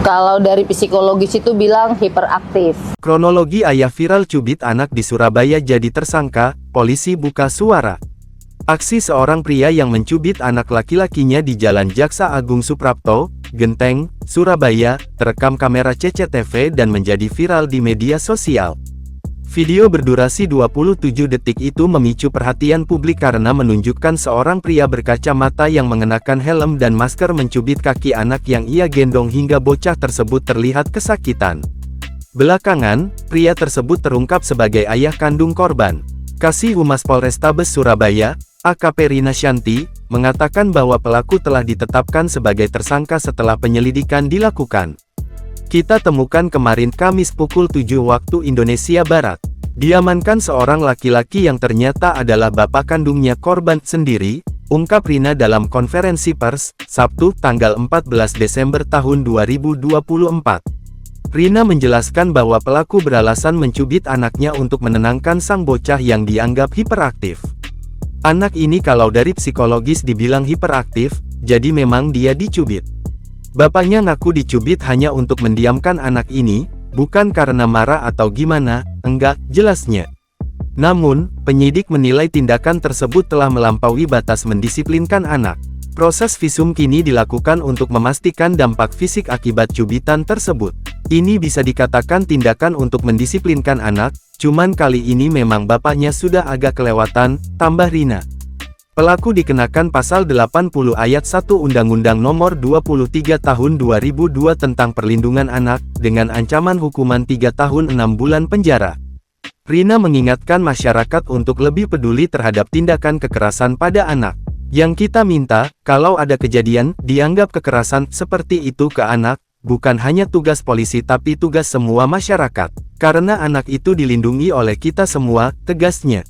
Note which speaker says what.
Speaker 1: Kalau dari psikologis itu bilang hiperaktif.
Speaker 2: Kronologi ayah viral cubit anak di Surabaya jadi tersangka, polisi buka suara. Aksi seorang pria yang mencubit anak laki-lakinya di Jalan Jaksa Agung Suprapto, Genteng, Surabaya, terekam kamera CCTV dan menjadi viral di media sosial. Video berdurasi 27 detik itu memicu perhatian publik karena menunjukkan seorang pria berkacamata yang mengenakan helm dan masker mencubit kaki anak yang ia gendong hingga bocah tersebut terlihat kesakitan. Belakangan, pria tersebut terungkap sebagai ayah kandung korban. Kasih Humas Polrestabes Surabaya, AKP Rina Shanti, mengatakan bahwa pelaku telah ditetapkan sebagai tersangka setelah penyelidikan dilakukan. Kita temukan kemarin Kamis pukul 7 waktu Indonesia Barat. Diamankan seorang laki-laki yang ternyata adalah bapak kandungnya korban sendiri, ungkap Rina dalam konferensi pers, Sabtu tanggal 14 Desember tahun 2024. Rina menjelaskan bahwa pelaku beralasan mencubit anaknya untuk menenangkan sang bocah yang dianggap hiperaktif. Anak ini kalau dari psikologis dibilang hiperaktif, jadi memang dia dicubit. Bapaknya ngaku dicubit hanya untuk mendiamkan anak ini, bukan karena marah atau gimana, enggak, jelasnya. Namun, penyidik menilai tindakan tersebut telah melampaui batas mendisiplinkan anak. Proses visum kini dilakukan untuk memastikan dampak fisik akibat cubitan tersebut. Ini bisa dikatakan tindakan untuk mendisiplinkan anak, cuman kali ini memang bapaknya sudah agak kelewatan, tambah Rina. Pelaku dikenakan pasal 80 ayat 1 Undang-Undang Nomor 23 Tahun 2002 tentang Perlindungan Anak, dengan ancaman hukuman 3 tahun 6 bulan penjara. Rina mengingatkan masyarakat untuk lebih peduli terhadap tindakan kekerasan pada anak. Yang kita minta, kalau ada kejadian, dianggap kekerasan seperti itu ke anak, bukan hanya tugas polisi tapi tugas semua masyarakat. Karena anak itu dilindungi oleh kita semua, tegasnya.